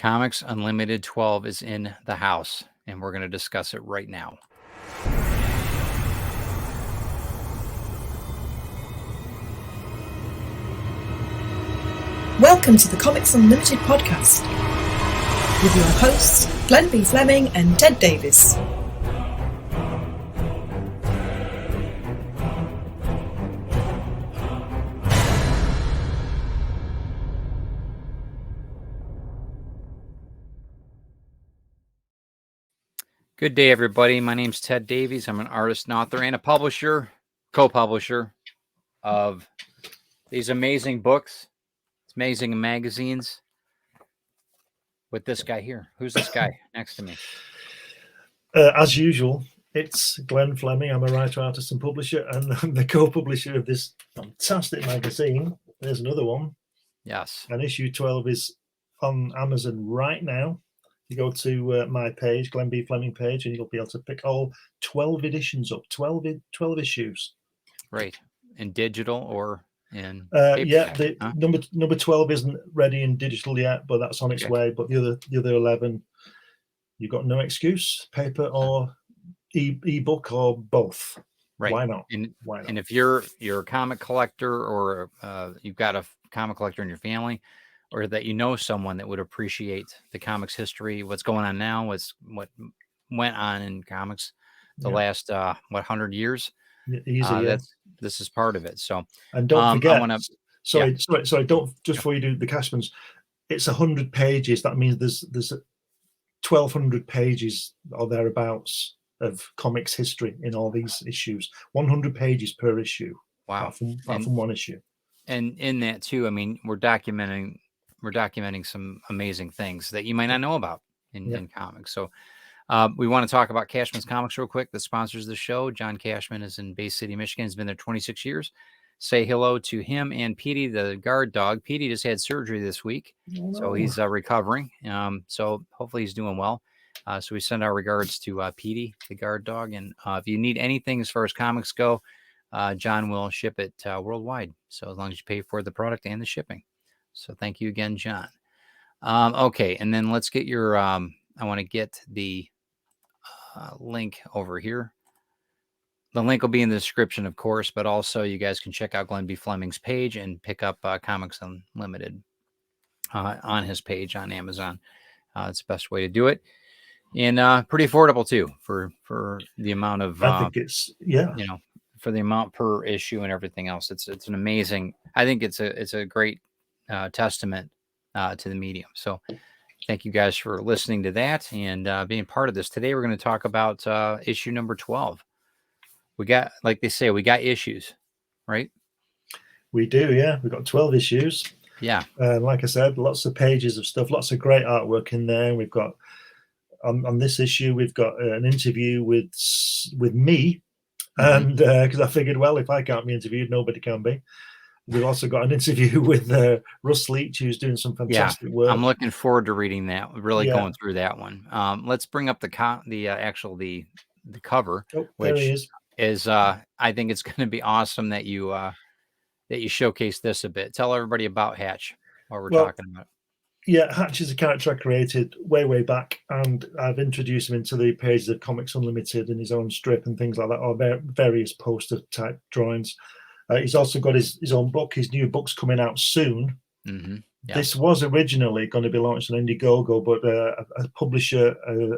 Comics Unlimited 12 is in the house, and we're going to discuss it right now. Welcome to the Comics Unlimited podcast with your hosts, Glenn B. Fleming and Ted Davis. Good day, everybody. My name's Ted Davies. I'm an artist, an author, and a publisher, co-publisher of these amazing books, amazing magazines with this guy here. Who's this guy next to me? As usual, it's Glenn Fleming. I'm a writer, artist, and publisher, and I'm the co-publisher of this fantastic magazine. There's another one. Yes. And issue 12 is on Amazon right now. You go to my page, Glenn B. Fleming page, and you'll be able to pick all 12 editions up, 12 issues. Right. In digital or in yeah, number 12 isn't ready in digital yet, but that's on its way. But the other 11, you've got no excuse, paper or ebook or both. Right. Why not? Why not? And if you're a comic collector or you've got a comic collector in your family, or that you know someone that would appreciate the comics history, what's going on now, what went on in comics the last 100 years. This is part of it. So, and don't forget. Sorry. Don't before you do the Cashmans. It's 100 pages. That means there's 1,200 pages or thereabouts of comics history in all these issues. 100 pages per issue. Wow. From one issue. And in that too, I mean, we're documenting some amazing things that you might not know about in comics. So we want to talk about Cashman's Comics real quick, that sponsors the show. John Cashman is in Bay City, Michigan. He's been there 26 years. Say hello to him and Petey, the guard dog. Petey just had surgery this week, so he's recovering. So hopefully he's doing well. So we send our regards to Petey, the guard dog. And if you need anything as far as comics go, John will ship it worldwide. So as long as you pay for the product and the shipping. So thank you again, John. Okay, and then let's get your, I want to get the link over here. The link will be in the description, of course, but also you guys can check out Glenn B. Fleming's page and pick up Comics Unlimited on his page on Amazon. It's the best way to do it. And pretty affordable too for the amount of, I think it's, for the amount per issue and everything else. It's an amazing, I think it's a great testament to the medium. So thank you guys for listening to that and being part of this. Today we're going to talk about issue number 12. We got, like they say, we got issues, right? We do, yeah. We've got 12 issues. Yeah. Like I said, lots of pages of stuff, lots of great artwork in there. We've got, on this issue, we've got an interview with me. And because I figured, well, if I can't be interviewed, nobody can be. We've also got an interview with Russ Leach, who's doing some fantastic work. I'm looking forward to reading that. Really going through that one. Let's bring up the cover, which is I think it's going to be awesome that you showcase this a bit. Tell everybody about Hatch, what we're talking about. Yeah, Hatch is a character I created way back, and I've introduced him into the pages of Comics Unlimited in his own strip and things like that, or various poster type drawings. He's also got his own book. His new book's coming out soon. Mm-hmm. Yeah. This was originally going to be launched on Indiegogo, but a publisher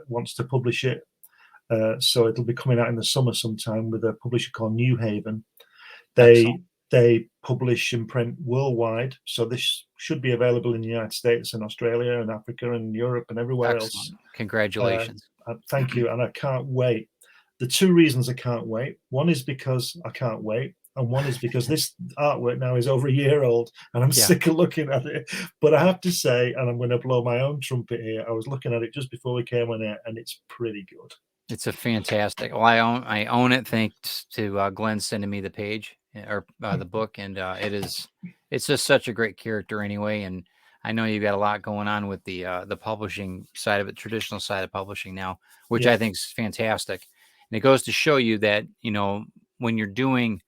wants to publish it. So it'll be coming out in the summer sometime with a publisher called New Haven. They publish and print worldwide. So this should be available in the United States and Australia and Africa and Europe and everywhere else. Congratulations. Thank you. And I can't wait. The two reasons I can't wait. One is because I can't wait. And one is because this artwork now is over a year old and I'm sick of looking at it. But I have to say, and I'm going to blow my own trumpet here, I was looking at it just before we came on air and it's pretty good. It's a fantastic. Well, I own it thanks to Glenn sending me the page or the book, and it's just such a great character anyway. And I know you've got a lot going on with the publishing side of it, traditional side of publishing now, which I think is fantastic. And it goes to show you that when you're doing,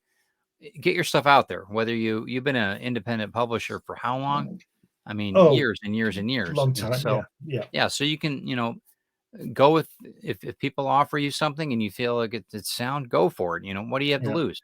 get your stuff out there. Whether you've been an independent publisher for how long, I mean, Oh, years and years and years. long And time. so, yeah, so you can, go with if people offer you something and you feel like it's sound, go for it. What do you have to Yeah. lose?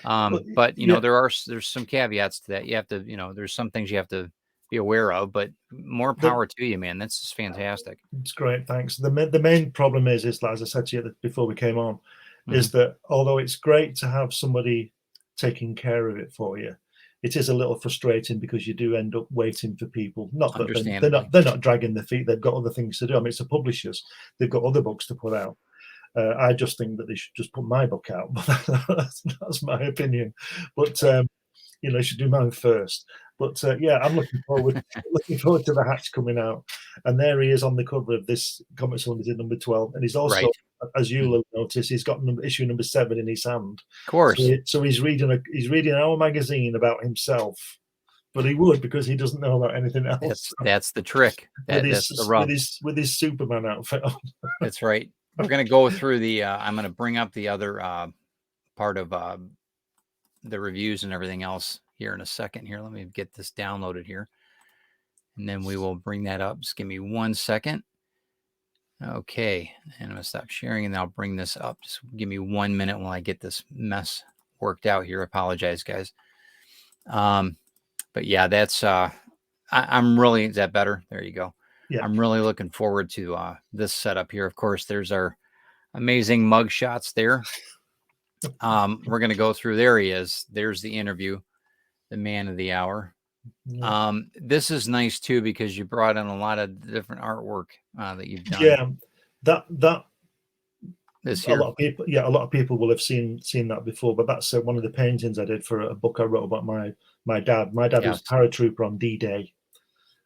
Well, But yeah, there's some caveats to that. You have to, there's some things you have to be aware of, but more the, power to you, man. That's just fantastic. it's great. Thanks. The main problem is like, as I said to you before we came on, is Mhm. that although it's great to have somebody taking care of it for you, it is a little frustrating because you do end up waiting for people. Not that Understandably. they're not dragging their feet. They've got other things to do. I mean, it's the publishers. They've got other books to put out. I just think that they should just put my book out. That's my opinion. But they should do mine first. But yeah, I'm looking forward to the Hatch coming out, and there he is on the cover of this Comics Unlimited number 12, and he's also, Right. as you'll notice, he's got issue number 7 in his hand. Of course. So he's reading our magazine about himself, but he would because he doesn't know about anything else. That's the trick. That's the rub. With his Superman outfit on. That's right. We're gonna go through the. I'm gonna bring up the other part of the reviews and everything else here in a second. Here, let me get this downloaded here, and then we will bring that up. Just give me 1 second. Okay, and I'm gonna stop sharing, and then I'll bring this up. Just give me 1 minute while I get this mess worked out here. Apologize, guys. But yeah, that's. I'm really. Is that better? There you go. Yeah. I'm really looking forward to this setup here. Of course, there's our amazing mug shots there. We're going to go through. There he is. There's the interview, the man of the hour. Yeah. This is nice too because you brought in a lot of different artwork that you've done. Yeah, that this here. A lot of people will have seen that before. But that's one of the paintings I did for a book I wrote about my dad. My dad was a paratrooper on D-Day.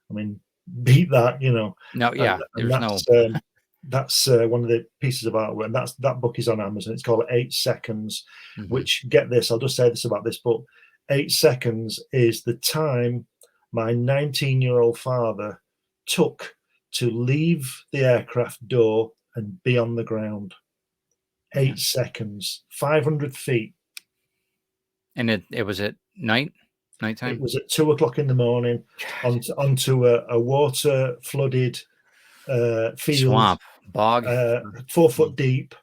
I mean, beat that, No, yeah, and that's one of the pieces of artwork, and that book is on Amazon. It's called 8 Seconds, which, get this, I'll just say this about this book. 8 seconds is the time my 19-year-old father took to leave the aircraft door and be on the ground. 8 seconds, 500 feet. And it was at nighttime? It was at 2 o'clock in the morning onto a water flooded field, swamp, bog, 4 foot deep.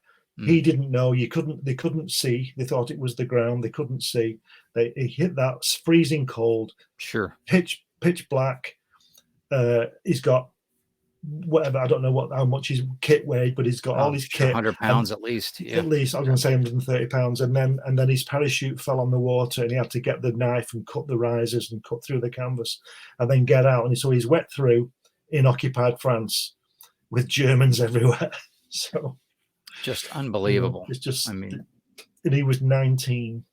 He didn't know. They couldn't see. They thought it was the ground. They couldn't see. He hit that freezing cold. Sure. Pitch black. He's got whatever. I don't know how much his kit weighed, but he's got all his kit. 100 pounds at least. Yeah. At least I was going to say 130 pounds. And then his parachute fell on the water, and he had to get the knife and cut the risers and cut through the canvas, and then get out. And so he's wet through in occupied France with Germans everywhere. So. Just unbelievable. It's just, I mean, and he was 19.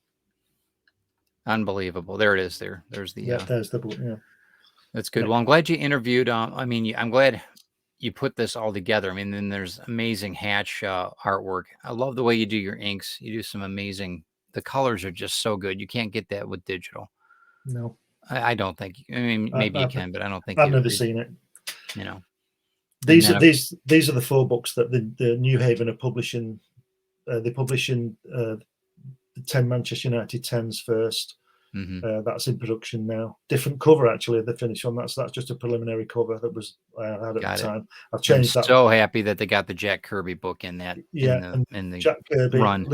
Unbelievable. There it is. There's the. There's the book. Yeah, that's good. Well, I'm glad you interviewed. I mean, I'm glad you put this all together. I mean, then there's amazing Hatch artwork. I love the way you do your inks. You do some amazing. The colors are just so good. You can't get that with digital. No, I don't think. I mean, maybe you can, but I don't think. I've never seen it. These are the 4 books that the New Haven are publishing. They're publishing the 10 Manchester United 10s first. That's in production now. Different cover actually. The finished one. That's just a preliminary cover that was I had at the time. I've changed that. So happy that they got the Jack Kirby book in that. Yeah, in the Jack Kirby run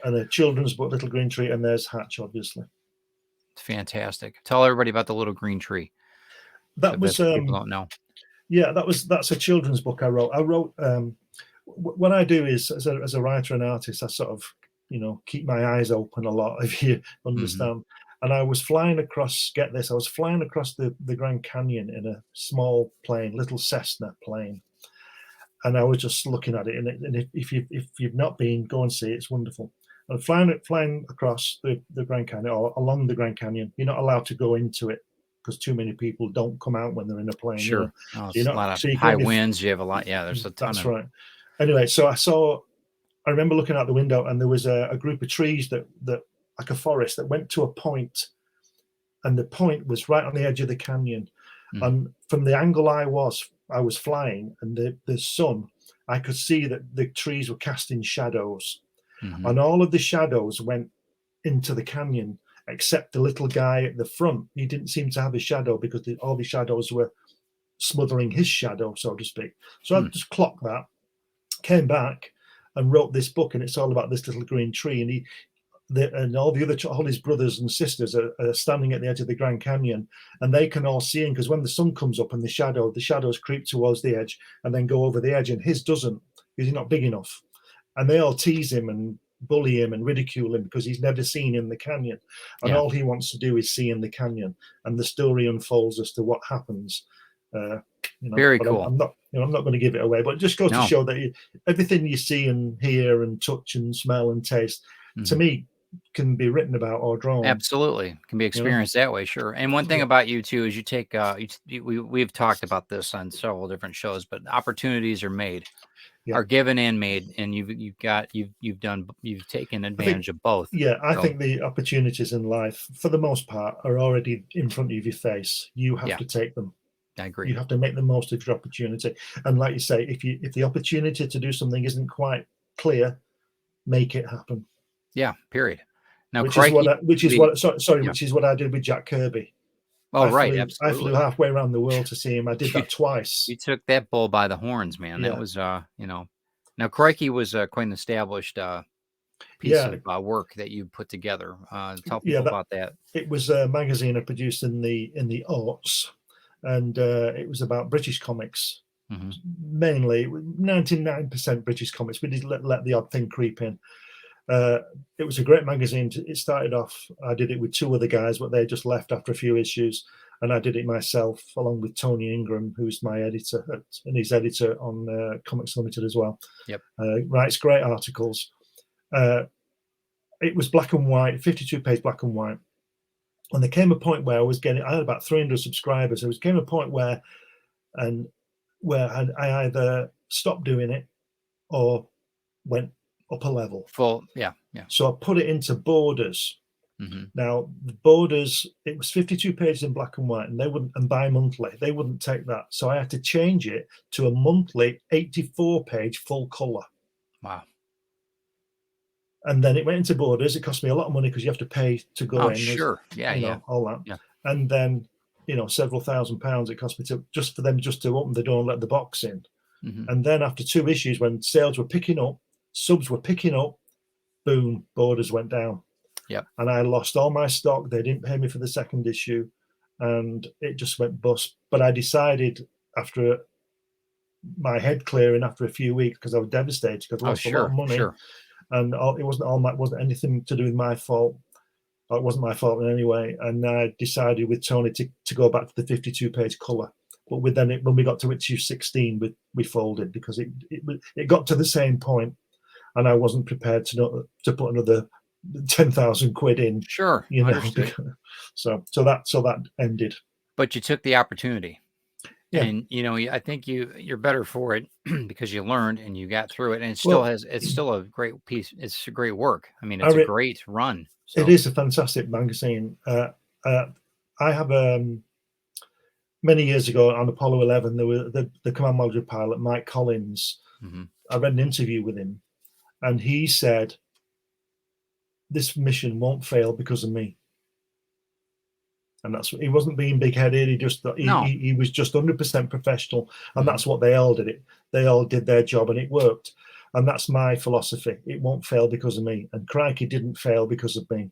and a children's book, Little Green Tree, and there's Hatch, obviously. It's fantastic. Tell everybody about the Little Green Tree. That was people don't know. Yeah, that's a children's book I wrote. What I do is as a writer and artist, I sort of keep my eyes open a lot, if you understand. And I was flying across. Get this, I was flying across the Grand Canyon in a small plane, little Cessna plane, and I was just looking at it. And if you've not been, go and see it. It's wonderful. And flying across the Grand Canyon or along the Grand Canyon, you're not allowed to go into it, because too many people don't come out when they're in a plane. Sure. A lot of high winds. You have a lot. Yeah, there's a ton. That's right. Anyway, so I remember looking out the window, and there was a group of trees that like a forest that went to a point, and the point was right on the edge of the canyon. And from the angle I was flying, and the sun, I could see that the trees were casting shadows, and all of the shadows went into the canyon, except the little guy at the front. He didn't seem to have a shadow because all the shadows were smothering his shadow, so to speak. So I just clocked that, came back and wrote this book, and it's all about this little green tree. And all his brothers and sisters are standing at the edge of the Grand Canyon, and they can all see him because when the sun comes up and the shadows creep towards the edge and then go over the edge, and his doesn't because he's not big enough. And they all tease him and bully him and ridicule him because he's never seen in the canyon, and all he wants to do is see in the canyon. And the story unfolds as to what happens. Very cool. I'm not going to give it away, but it just goes to show that everything you see and hear and touch and smell and taste, to me, can be written about or drawn. Absolutely, can be experienced that way. Sure. And one thing about you too is you take we've talked about this on several different shows, but opportunities are made, are given and made, and you've taken advantage of both. I think the opportunities in life, for the most part, are already in front of your face. You have to take them. I agree. You have to make the most of your opportunity. And like you say, if the opportunity to do something isn't quite clear, make it happen. Yeah, period. Now, which is what I did with Jack Kirby. Absolutely. I flew halfway around the world to see him. I did that twice. You took that bull by the horns, man. That was, Now, Crikey was quite an established piece of work that you put together. Tell people about that. It was a magazine I produced in the aughts, and it was about British comics. Mainly 99% British comics. We did let the odd thing creep in. It was a great magazine. It started off, I did it with two other guys, but they just left after a few issues, and I did it myself along with Tony Ingram, who's my editor, and he's editor on Comics Limited as well. Writes great articles. It was black and white, 52-page black and white, and there came a point where I had about 300 subscribers. There came a point where I either stopped doing it or went up a level. So I put it into Borders. Now the Borders, it was 52 pages in black and white, and they wouldn't, and bi-monthly, they wouldn't take that. So I had to change it to a monthly 84-page full color. Wow. And then it went into Borders. It cost me a lot of money because you have to pay to go in. Sure. All that. And then, several £1,000s it cost me for them to open the door and let the box in. And then after 2 issues, when sales were picking up, subs were picking up, boom, Borders went down. And I lost all my stock. They didn't pay me for the second issue, and it just went bust. But I decided, after my head clearing after a few weeks, because I was devastated because I lost a lot of money, and it wasn't anything to do with my fault. It wasn't my fault in any way. And I decided with Tony to go back to the 52-page color. But when we got to issue 16, we folded because it got to the same point, and I wasn't prepared to put another 10,000 quid in. Sure. So that ended. But you took the opportunity. And I think you're better for it because you learned and you got through it, and it's still a great piece. It's a great work. I mean, it's a great run. So. It is a fantastic magazine. I have many years ago on Apollo 11, there were the command module pilot, Mike Collins. I read an interview with him, and he said, "This mission won't fail because of me." And he wasn't being big-headed. He was just 100% professional, and that's what they all did. They all did their job, and it worked. And that's my philosophy. It won't fail because of me. And Crikey didn't fail because of me.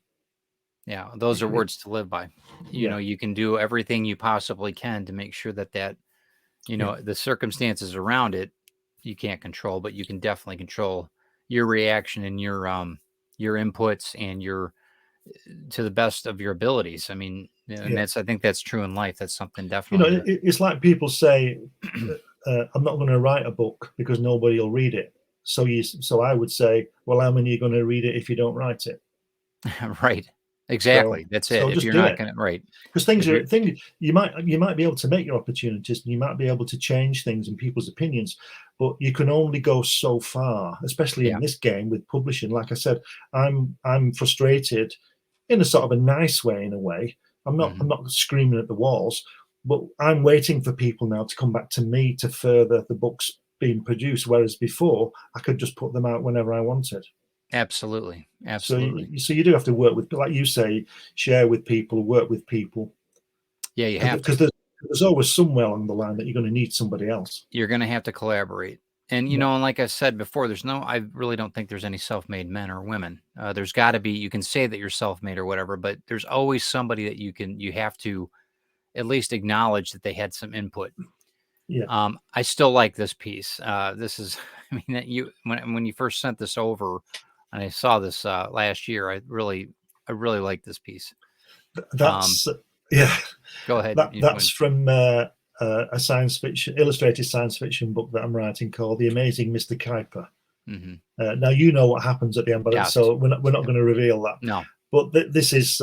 Yeah, those are words to live by. You can do everything you possibly can to make sure that the circumstances around it you can't control, but you can definitely control your reaction and your inputs and to the best of your abilities. I mean, and I think that's true in life. That's something definitely. It's like people say, "I'm not going to write a book because nobody will read it." So I would say, well, how many are going to read it if you don't write it? Right. Exactly. That's it. If you're not going to, right. Because things you might be able to make your opportunities, and you might be able to change things and people's opinions, but you can only go so far, especially in this game with publishing. Like I said, I'm frustrated in a sort of a nice way, in a way. I'm not screaming at the walls, but I'm waiting for people now to come back to me to further the books being produced, whereas before I could just put them out whenever I wanted. Absolutely. So Absolutely. so you do have to work with, like you say, share with people, work with people, Yeah, you have to. because there's always somewhere along the line that you're going to need somebody else. You're going to have to collaborate. And, Yeah. and like I said before, I really don't think there's any self-made men or women. There's got to be, you can say that you're self-made or whatever, but there's always somebody that you have to at least acknowledge that they had some input. Yeah. I still like this piece. This is, I mean, that when you first sent this over and I saw this last year, I really like this piece. That's yeah. Go ahead. That's from a science fiction, illustrated science fiction book that I'm writing called The Amazing Mr. Kuiper. Mm-hmm. Now you know what happens at the end, but Yes. so we're not going to reveal that. No. But this is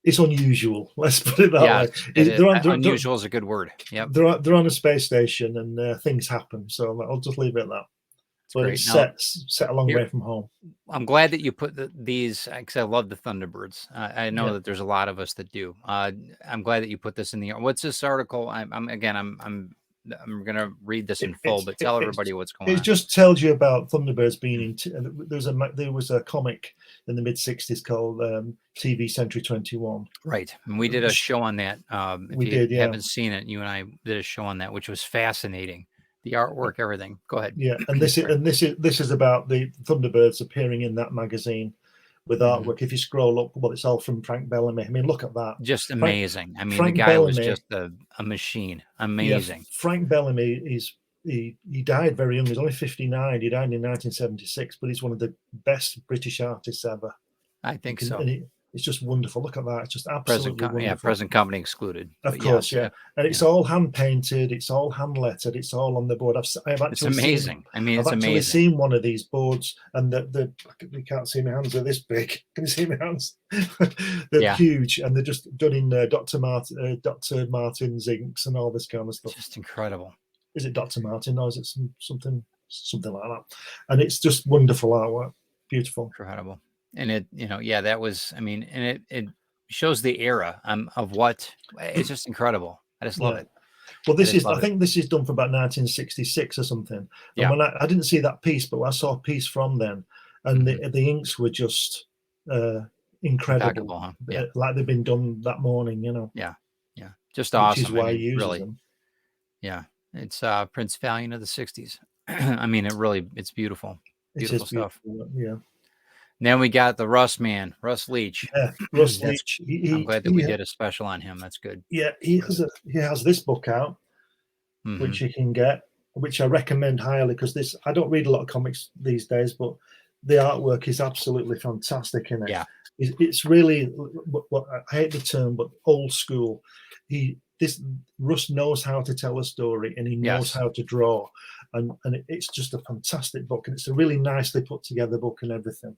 it's unusual. Let's put it that way. Unusual is a good word. Yeah. They're on a space station and things happen. So I'll just leave it at that. But great. It's set a long way from home. I'm glad that you put these, because I love the Thunderbirds. I know that there's a lot of us that do. I'm glad that you put this in the. What's this article? I'm gonna read this in full, but tell everybody what's going on. It just tells you about Thunderbirds being in. There was a comic in the mid-60s called TV Century 21. Right, and we did a show on that. If you haven't seen it, you and I did a show on that, which was fascinating. The artwork, everything. Go ahead. Yeah, and this is about the Thunderbirds appearing in that magazine with artwork. If you scroll up, well, it's all from Frank Bellamy. I mean, look at that. Just amazing. I mean, Frank the guy Bellamy, was just a machine. Amazing. Yeah, Frank Bellamy he died very young. He was only 59. He died in 1976, but he's one of the best British artists ever. I think so. And it's just wonderful. Look at that. It's just absolutely wonderful. Yeah, present company excluded. Of course, yes, yeah. And it's all hand painted. It's all hand lettered. It's all on the board. I've actually it's amazing. I've actually seen one of these boards, and you can't see my hands. They're this big. Can you see my hands? They're huge, and they're just done in Dr. Martin's inks and all this kind of stuff. Just incredible. Is it Dr. Martin or is it something like that? And it's just wonderful artwork. Beautiful. Incredible. And that was, I mean, and it shows the era of what, it's just incredible. I just love it. Well, I think this is done for about 1966 or something. And when I didn't see that piece, but I saw a piece from then, and the inks were just incredible. Huh? Yeah. Like they've been done that morning, Yeah. Yeah. Just awesome. Which is why he uses them. Yeah. It's Prince Valiant of the 60s. I mean, it's beautiful. Beautiful stuff. Yeah. Then we got the Russ man, Russ Leach. Yeah, Russ Leach. I'm glad that we did a special on him. That's good. Yeah, he has this book out, which you can get, which I recommend highly, because I don't read a lot of comics these days, but the artwork is absolutely fantastic in it. Yeah, it's really, I hate the term, but old school. Russ knows how to tell a story, and he knows how to draw, and it's just a fantastic book, and it's a really nicely put together book and everything.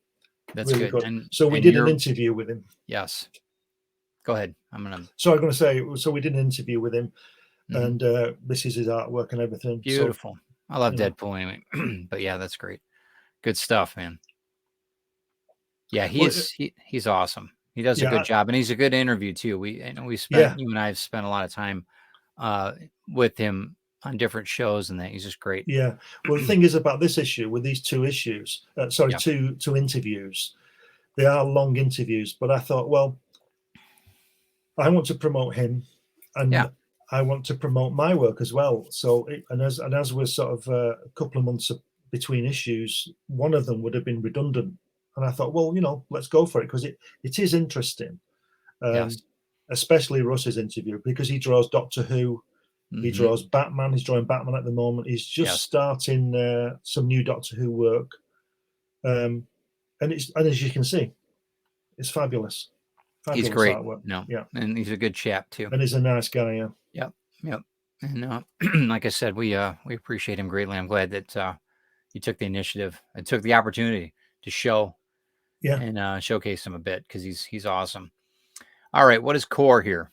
That's really good. And so we did an interview with him. Yes. Go ahead. So I'm going to say, so we did an interview with him, and this is his artwork and everything. Beautiful. I love Deadpool anyway. But yeah, that's great. Good stuff, man. Yeah, he's awesome. He does a good job, and he's a good interview too. You and I have spent a lot of time with him on different shows, and that he's just great. Yeah. Well, the thing is about this issue, with these two issues, two interviews, they are long interviews, but I thought, well, I want to promote him, and I want to promote my work as well. So, as we're sort of a couple of months between issues, one of them would have been redundant, and I thought, well, let's go for it, because it is interesting, especially Russ's interview, because he draws Doctor Who. He draws Batman. He's drawing Batman at the moment. He's just starting some new Doctor Who work, and as you can see, it's fabulous. He's great. Artwork. And he's a good chap too. And he's a nice guy. Yeah. Yep. And like I said, we appreciate him greatly. I'm glad that you took the initiative and took the opportunity to show, and showcase him a bit, because he's awesome. All right, what is Core here?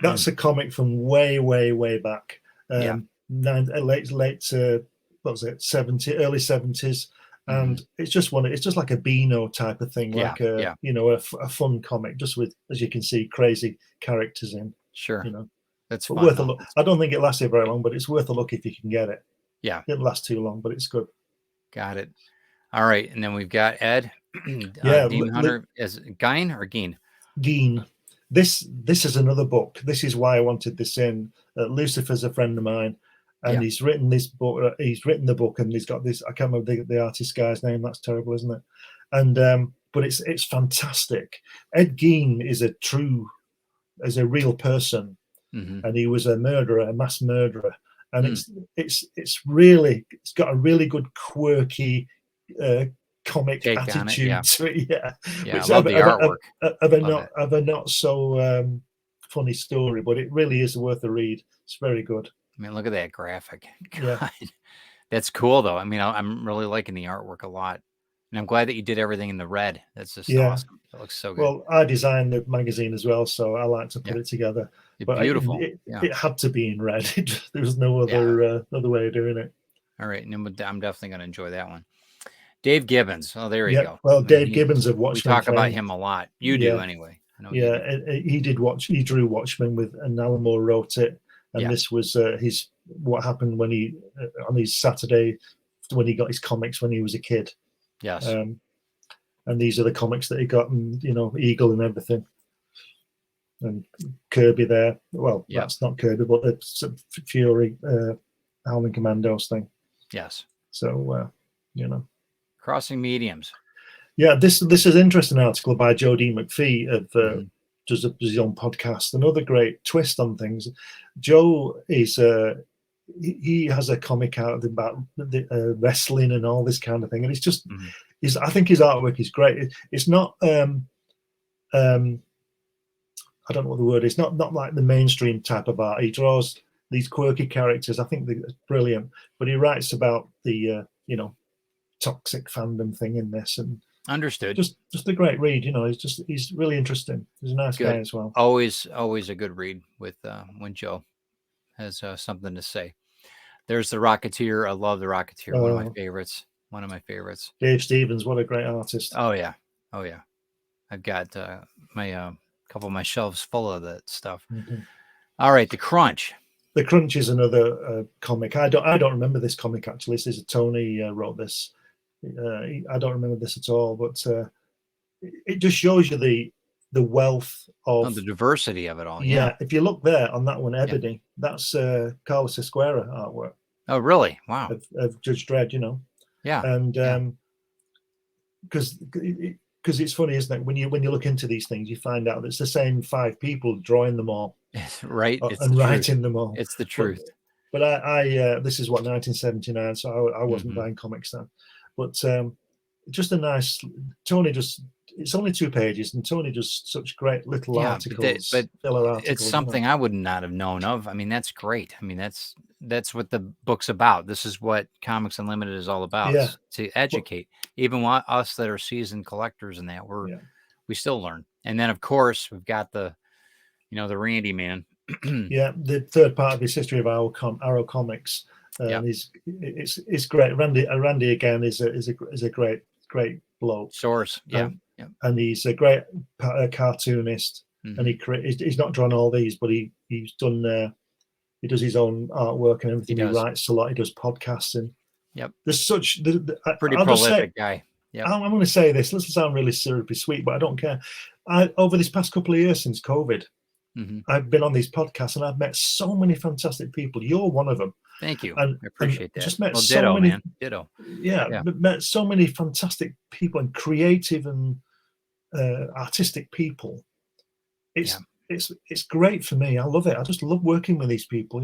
That's a comic from way, way, way back. Late what was it, early 70s, and it's just like a Beano type of thing, like a fun comic, just with, as you can see, crazy characters in. Sure, that's fun, worth a look. I don't think it lasted very long, but it's worth a look if you can get it. Yeah, it didn't last too long, but it's good. Got it. All right, and then we've got Ed, Yeah, Demon Hunter, as Gein or Geen? Geen. This is another book. This is why I wanted this in. Lucifer's a friend of mine, and he's written this book. He's written the book, and he's got this. I can't remember the artist guy's name. That's terrible, isn't it? And but it's fantastic. Ed Gein is a real person, and he was a murderer, a mass murderer, and it's got a really good quirky comic Take attitude to it. Yeah, I love the artwork of a not so funny story, but it really is worth a read. It's very good. I mean, look at that graphic. God. Yeah. That's cool though. I mean, I'm really liking the artwork a lot, and I'm glad that you did everything in the red. That's just awesome. It looks so good. Well, I designed the magazine as well, so I like to put it together. But beautiful. It had to be in red. There was no other way of doing it. All right, and I'm definitely going to enjoy that one. Dave Gibbons. Oh, there you go. Well, Dave Gibbons of Watchmen. We talk about him a lot. You do anyway. I know he drew Watchmen and Alan Moore wrote it. And this was what happened when he on his Saturday when he got his comics when he was a kid. Yes. And these are the comics that he got, and Eagle and everything. And Kirby there. Well, that's not Kirby, but it's Fury, Howling Commandos thing. Yes. So Crossing Mediums. Yeah, this is an interesting article by Joe D. McPhee of does his own podcast. Another great twist on things. Joe is he has a comic out about wrestling and all this kind of thing, and it's just I think his artwork is great. It's not I don't know what the word is. Not like the mainstream type of art. He draws these quirky characters. I think they're brilliant. But he writes about the toxic fandom thing in this, and understood. Just a great read. He's really interesting. He's a nice guy as well. Always a good read with when Joe has something to say. There's the Rocketeer. I love the Rocketeer. One of my favorites. Dave Stevens, what a great artist. Oh yeah. I've got my couple of my shelves full of that stuff. All right, the Crunch. The Crunch is another comic. I don't remember this comic actually. This is Tony wrote this. I don't remember this at all, but it just shows you the wealth of the diversity of it all. Yeah, if you look there on that one, Ebony, that's Carlos Esquera artwork. Oh, really? Wow. Of Judge Dredd, Yeah. And because it's funny, isn't it? When you look into these things, you find out that it's the same 5 people drawing them all, right? And writing them all. It's the truth. But I this is what 1979, so I wasn't buying comics then. But just a nice Tony. It's only 2 pages, and Tony does such great little articles, but filler articles. It's something I would not have known of. I mean, that's great. I mean, that's what the book's about. This is what Comics Unlimited is all about, to educate. Even us that are seasoned collectors and that we still learn. And then of course we've got the Randy man. The third part of his history of Arrow Comics. It's great. Randy again is a great bloke. Source. And he's a great cartoonist. And he's not drawn all these, but he's done. He does his own artwork and everything. He writes a lot. He does podcasting. Yep. There's such pretty prolific guy. Yep. I'm going to say this. This will sound really syrupy sweet, but I don't care. Over this past couple of years since COVID, I've been on these podcasts and I've met so many fantastic people. You're one of them. Thank you. And, I appreciate that. Just met ditto, many, man. Ditto. Yeah, met so many fantastic people and creative and artistic people. It's great for me. I love it. I just love working with these people.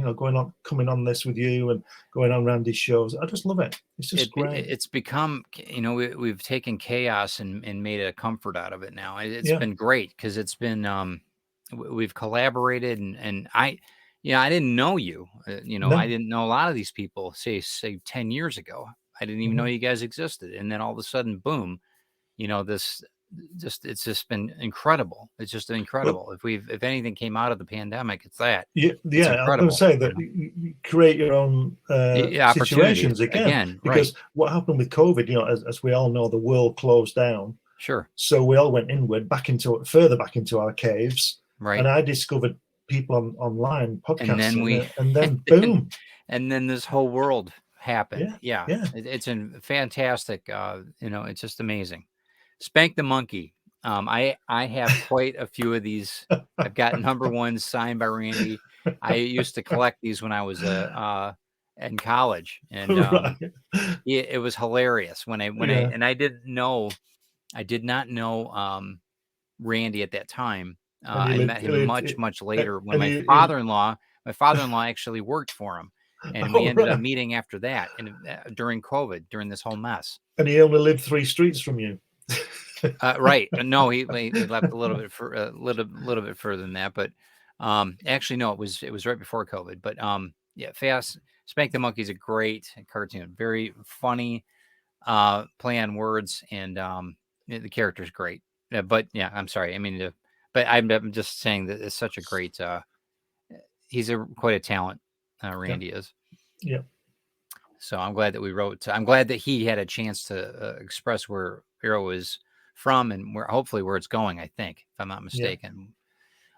Coming on this with you and going on Randy's shows. I just love it. It's just great. It's become, we've taken chaos and made a comfort out of it now. It's been great because it's been, we've collaborated and I didn't know you. No. I didn't know a lot of these people. Say 10 years ago, I didn't even know you guys existed, and then all of a sudden, boom! It's just been incredible. It's just incredible. Well, if anything came out of the pandemic, it's that. I'm going to say that you create your own situations again because what happened with COVID, as we all know, the world closed down. Sure. So we all went inward, further back into our caves. Right. And I discovered people online podcasting, and then and then boom, and then this whole world happened. Yeah. It's a fantastic. It's just amazing. Spank the Monkey. I have quite a few of these. I've got number ones signed by Randy. I used to collect these when I was in college, and Right. it was hilarious when I did not know Randy at that time. And he I met lived, him lived much later when and my he father-in-law actually worked for him, and we oh, ended up right. meeting after that, and during COVID, during this whole mess. And he only lived 3 streets from you. Right? No, he left a little bit for a little bit further than that, but actually, no, it was right before COVID. But yeah, Fast Spank the Monkey is a great cartoon, very funny, play on words, and the character's great. But yeah, I'm sorry. I mean, but I'm just saying that it's such a great. He's quite a talent. Randy is. Yeah. So I'm glad that I'm glad that he had a chance to express where Arrow is from and hopefully where it's going. I think, if I'm not mistaken.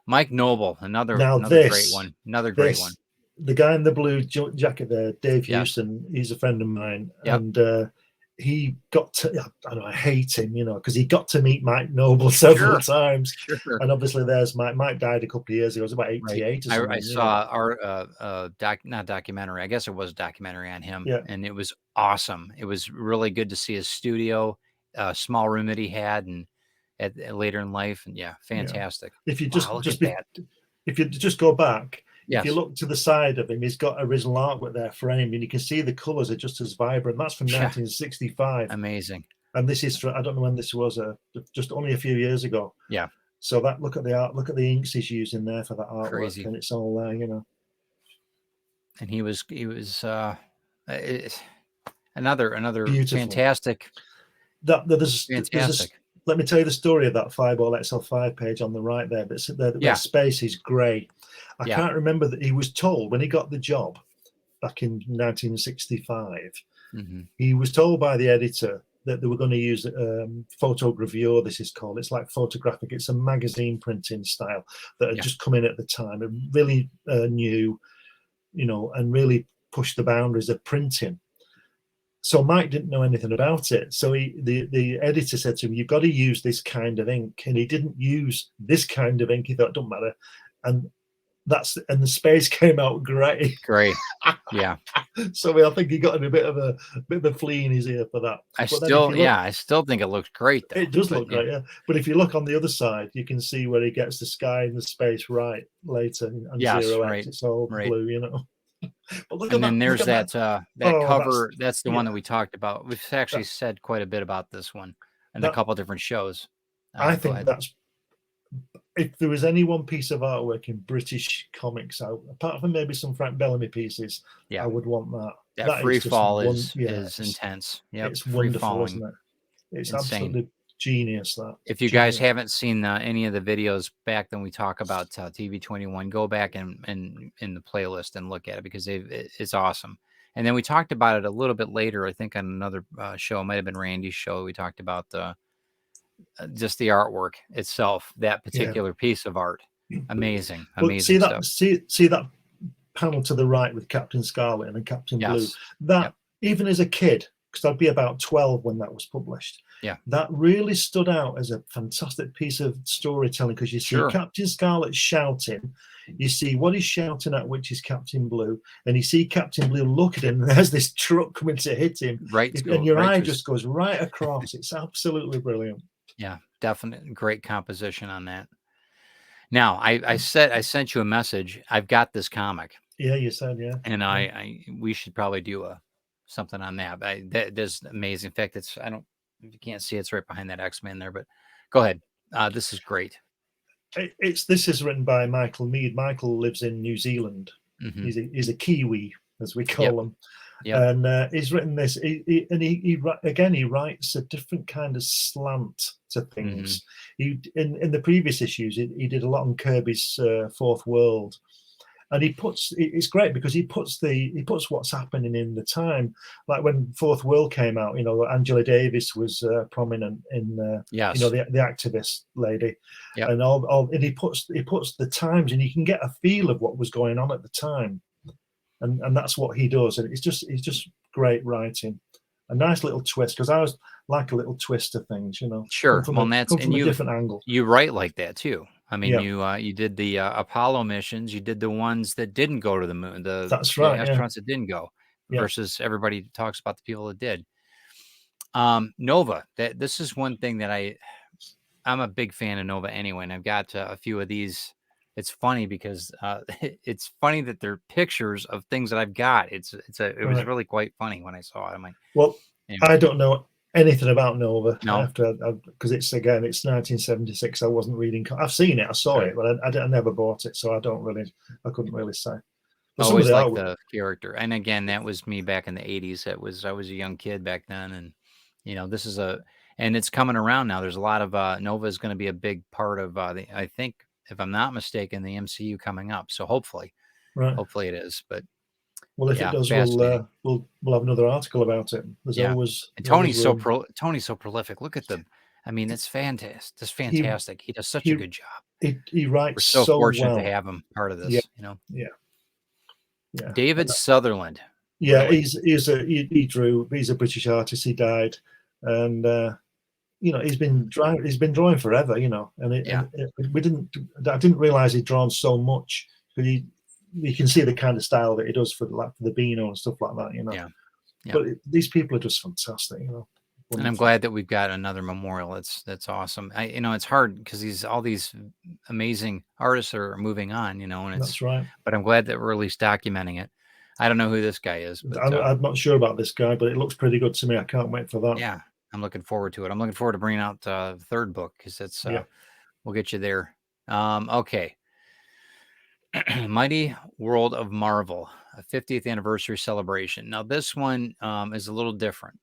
Mike Noble, another great one. Another great one. The guy in the blue jacket there, Dave Yeah. Houston, he's a friend of mine. Yep. And he got to, I hate him, because he got to meet Mike Noble several times. Sure. And obviously there's Mike. Mike died a couple of years ago. It was about 88 Right. or something. I saw our not documentary. I guess it was a documentary on him. Yeah. And it was awesome. It was really good to see his studio, small room that he had, and later in life. And yeah, fantastic. If you if you just go back, yes. If you look to the side of him, he's got original artwork there framed, and you can see the colors are just as vibrant. That's from 1965. Amazing. And this is I don't know when this was, just only a few years ago. Yeah. So look at the art, look at the inks he's using there for that artwork. Crazy. And it's all there, And he was another beautiful. Fantastic. There's let me tell you the story of that 5-ball XL5 page on the right there. But the space is grey. I can't remember that he was told when he got the job back in 1965. Mm-hmm. He was told by the editor that they were going to use photogravure. This is called. It's like photographic. It's a magazine printing style that had just come in at the time and really new, and really pushed the boundaries of printing. So Mike didn't know anything about it. So the editor said to him, "You've got to use this kind of ink," and he didn't use this kind of ink. He thought, "It doesn't matter," and the space came out great. Great, yeah. So I think he got in a bit of a flea in his ear for that. I still think it looks great. Though. It does look great, yeah. But if you look on the other side, you can see where he gets the sky and the space right later on Zero X. It's all blue, But look and at then there's that cover. That's the one that we talked about. We've actually said quite a bit about this one in a couple different shows. I think that's, if there was any one piece of artwork in British comics out, apart from maybe some Frank Bellamy pieces, I would want that. That free fall is intense. Yeah, it's wonderful, isn't it? It's insane. Absolutely genius. That if you guys haven't seen any of the videos back when we talk about TV21, go back and in the playlist and look at it, because it's awesome. And then we talked about it a little bit later, I think on another show. It might have been Randy's show. We talked about just the artwork itself, that particular piece of art. Amazing stuff. See that panel to the right with Captain Scarlet and Captain Blue. That even as a kid, because I'd be about 12 when that was published. Yeah, that really stood out as a fantastic piece of storytelling, because you see Captain Scarlet shouting, you see what he's shouting at, which is Captain Blue, and you see Captain Blue look at him, and there's this truck coming to hit him, and your eye just goes right across. It's absolutely brilliant. Yeah, definitely great composition on that. Now, I sent you a message. I've got this comic. Yeah, you said, yeah. And we should probably do something on that. That's amazing. In fact, if you can't see, it's right behind that X-Men there, but go ahead. This is great. This is written by Michael Mead. Michael lives in New Zealand. Mm-hmm. He's a Kiwi, as we call him. Yep. And he's written this, he writes a different kind of slant to things. Mm-hmm. In the previous issues, he did a lot on Kirby's Fourth World, and it's great because he puts what's happening in the time, like when Fourth World came out. Angela Davis was prominent in the activist lady, and and he puts the times, and you can get a feel of what was going on at the time. And that's what he does, and it's just great writing, a nice little twist, because I was like a little twist of things, you know. Sure. Come Well, from, and come from a different angle. you write like that too. I mean, Yeah, you did the Apollo missions. You did the ones that didn't go to the moon, that's the right. Yeah, astronauts that didn't go, yeah, versus everybody talks about the people that did. Nova. This is one thing that I'm a big fan of Nova anyway, and I've got a few of these. It's funny because it's funny that they're pictures of things that I've got. It was right. really quite funny when I saw it. I'm like, Well, anyway, I don't know anything about Nova. I no, have to, because it's 1976. I wasn't reading. I've seen it, I saw sure. it, but I never bought it, so I couldn't really say. But I some of always the liked artwork, the character, and again, that was me back in the '80s. I was a young kid back then, and this is and it's coming around now. There's a lot of Nova is going to be a big part of I think, if I'm not mistaken, the MCU coming up. So right? hopefully it is. But Well, if it yeah, does, fascinating. we'll have another article about it. Yeah, and There's always room. Tony's so prolific. Look at the, I mean, it's fantastic. Just He fantastic. He does such a he good job. he We're writes so so fortunate to well. have him part of Yeah, this. yeah, yeah. David Sutherland. Yeah, Really? he drew. He's a British artist. He died, and he's been drawing forever. Yeah. We didn't. I didn't realize he'd drawn so much. But you can see the kind of style that he does for the Beano and stuff like that. Yeah. Yeah. But these people are just fantastic. And I'm Wonderful. glad that we've got another memorial. That's awesome. It's hard because all these amazing artists are moving on, and That's right. but I'm glad that we're at least documenting it. I don't know who this guy is, but I'm not sure about this guy, but it looks pretty good to me. I can't wait for that. yeah, I'm looking forward to it. I'm looking forward to bringing out the third book because that's Yeah. we'll get you there. Okay. Mighty World of Marvel, a 50th anniversary celebration. Now this one is a little different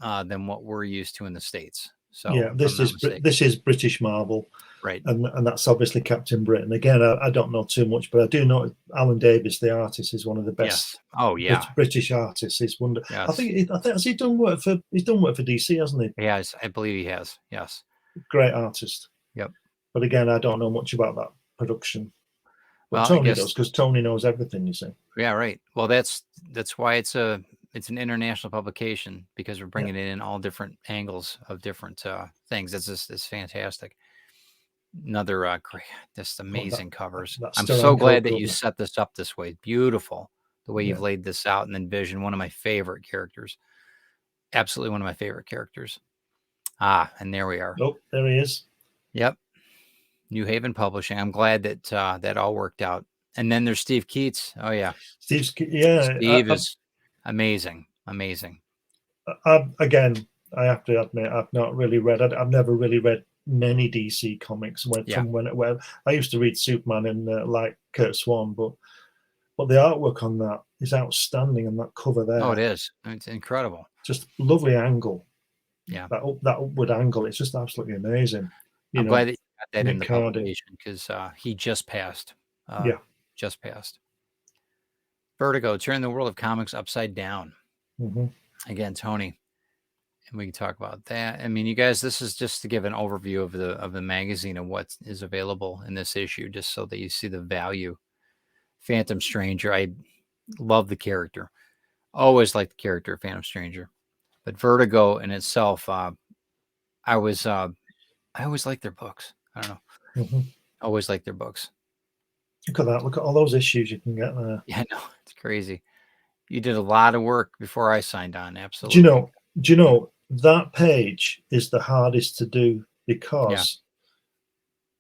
than what we're used to in the States. So Yeah, if I'm not mistaken. this is British Marvel, Right. and that's obviously Captain Britain. Again, I don't know too much, but I do know Alan Davis, the artist, is one of the best. Yes. Oh yeah. British artists. He's wonderful. Yes. I think has he done work for DC, hasn't he? He has. I believe he has. Yes. Great artist. Yep. But again, I don't know much about that production. But Well, Tony does, because Tony knows everything. You see. Yeah. Right. Well, that's why it's an international publication, because we're bringing it in all different angles of different things. It's fantastic. Another great, just amazing covers. I'm so glad that you set this up this way. Beautiful the way you've laid this out, and then Vision, one of my favorite characters. Absolutely one of my favorite characters. And there we are. Oh, there he is. Yep. New Haven Publishing. I'm glad that that all worked out. And then there's Steve Keats. Oh yeah. Steve is amazing. Amazing. Again, I have to admit, I've not really read. I've never really read many DC comics. From when I used to read Superman and like Kurt Swan, but the artwork on that is outstanding, and that cover there. Oh, it is. It's incredible. Just lovely angle. Yeah. That upward angle. It's just absolutely amazing. I'm glad that you got that in the publication, because he just passed. Just passed. Vertigo, turning the world of comics upside down. Mm-hmm. Again, Tony, and we can talk about that. I mean, you guys, this is just to give an overview of the magazine and what is available in this issue, just so that you see the value. Phantom Stranger, I love the character. Always liked the character of Phantom Stranger, but Vertigo in itself, I always like their books. I don't know. Mm-hmm. Always like their books. Look at that. Look at all those issues you can get there. Yeah, no, it's crazy. You did a lot of work before I signed on. Absolutely. Do you know that page is the hardest to do, because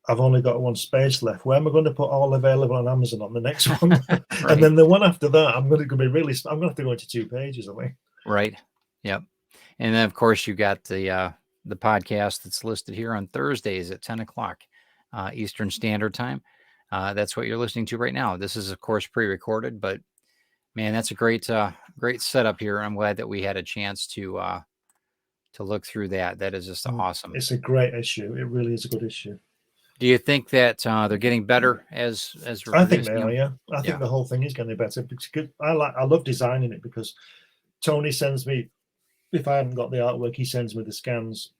I've only got one space left. Where am I going to put all available on Amazon on the next one? Right. And then the one after that, I'm going to have to go into 2 pages, I think. Right. Yep. And then of course you got the podcast that's listed here on Thursdays at 10 o'clock Eastern Standard Time. That's what you're listening to right now. This is of course pre-recorded, but man, that's a great setup here. I'm glad that we had a chance to look through that. That is just awesome. It's a great issue. It really is a good issue. Do you think that they're getting better as we're I think they are, yeah. I think the whole thing is getting better, because I love designing it, because Tony sends me, if I haven't got the artwork, he sends me the scans.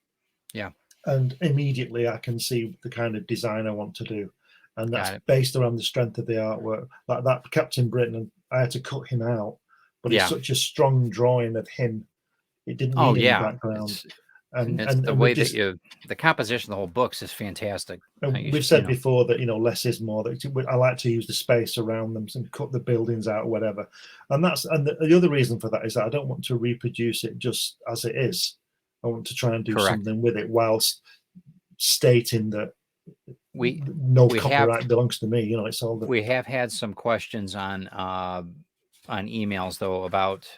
Yeah. And immediately I can see the kind of design I want to do. And that's based around the strength of the artwork. Like that Captain Britain, I had to cut him out, but Yeah. it's such a strong drawing of him. It didn't Oh need yeah. any background. It's, And it's the and way we've just, that the composition of the whole books is fantastic. and You we've should- said you know, before that, less is more. That I like to use the space around them and cut the buildings out, or whatever. And the other reason for that is that I don't want to reproduce it just as it is. I want to try and do Correct. something with it whilst stating that we no we have- copyright belongs to me. It's all the, we have had some questions on emails though about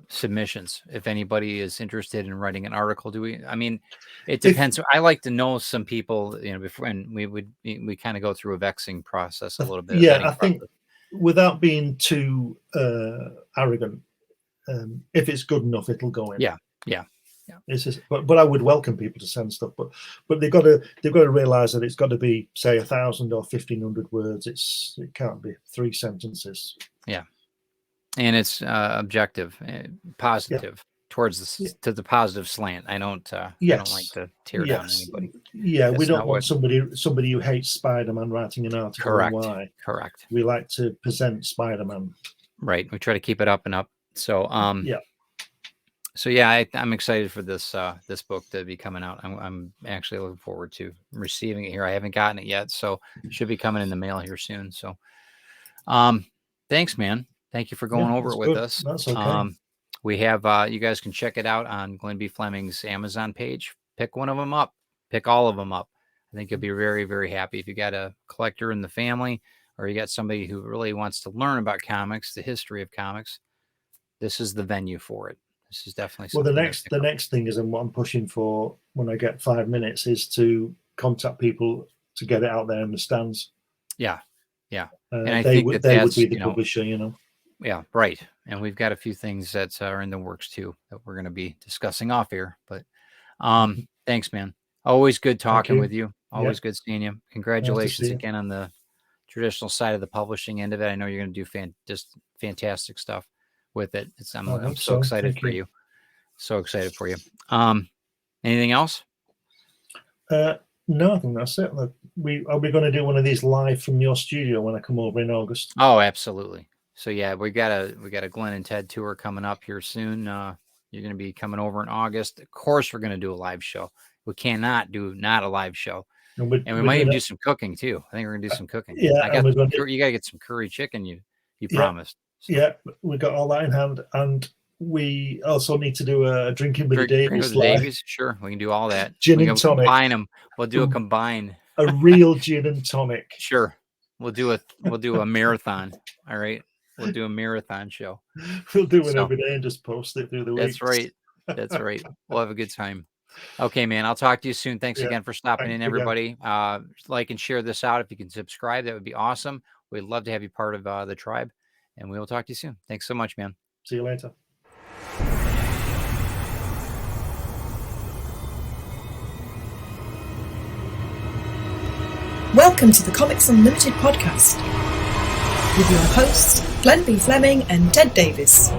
submissions. If anybody is interested in writing an article, I mean, it depends. I like to know some people, before, and we kind of go through a vexing process a little bit. Yeah, I think without being too arrogant, if it's good enough, it'll go in. Yeah. It's just, but I would welcome people to send stuff, but they've got to realize that it's got to be, say, 1,000 or 1,500 words. It can't be 3 sentences. Yeah, and it's objective, positive towards to the positive slant. I don't like to tear down anybody. Yeah, we That's don't not want somebody who hates Spider-Man writing an article. Correct. On why. Correct. We like to present Spider-Man. Right. We try to keep it up and up. So yeah. So yeah, I'm excited for this book to be coming out. I'm actually looking forward to receiving it here. I haven't gotten it yet, so it should be coming in the mail here soon. So, thanks, man. Thank you for going over it with us. That's okay. We have you guys can check it out on Glenn B. Fleming's Amazon page. Pick one of them up. Pick all of them up. I think you'll be very, very happy if you got a collector in the family, or you got somebody who really wants to learn about comics, the history of comics. This is the venue for it. This is definitely well. The next thing is, and what I'm pushing for when I get 5 minutes, is to contact people to get it out there in the stands. Yeah. And I they think would be the publisher, Yeah, right. And we've got a few things that are in the works too that we're going to be discussing off air. But thanks, man. Always good talking with you. Always good seeing you. Congratulations again on the traditional side of the publishing end of it. I know you're going to do just fantastic stuff with it. I'm so excited for you. So excited for you. Anything else? No, I think that's it. Are we going to do one of these live from your studio when I come over in August? Oh, absolutely. So yeah, we got a Glenn and Ted tour coming up here soon. You're going to be coming over in August. Of course, we're going to do a live show. We cannot do not a live show. And we might even do some cooking too. I think we're gonna do some cooking. Yeah, you gotta get some curry chicken. You promised. So. Yeah, we got all that in hand, and we also need to do a drinking with the Davies. Sure, we can do all that. Gin and tonic. Combine them. We'll do a combine. A real gin and tonic. Sure, we'll do a marathon. All right, we'll do a marathon show. We'll do it every day and just post it through the week. That's right. That's right. We'll have a good time. Okay, man. I'll talk to you soon. Thanks again for stopping in, everybody. Like and share this out. If you can subscribe, that would be awesome. We'd love to have you part of the tribe, and we will talk to you soon. Thanks so much, man. See you later. Welcome to the Comics Unlimited podcast with your hosts, Glenn B. Fleming and Ted Davies.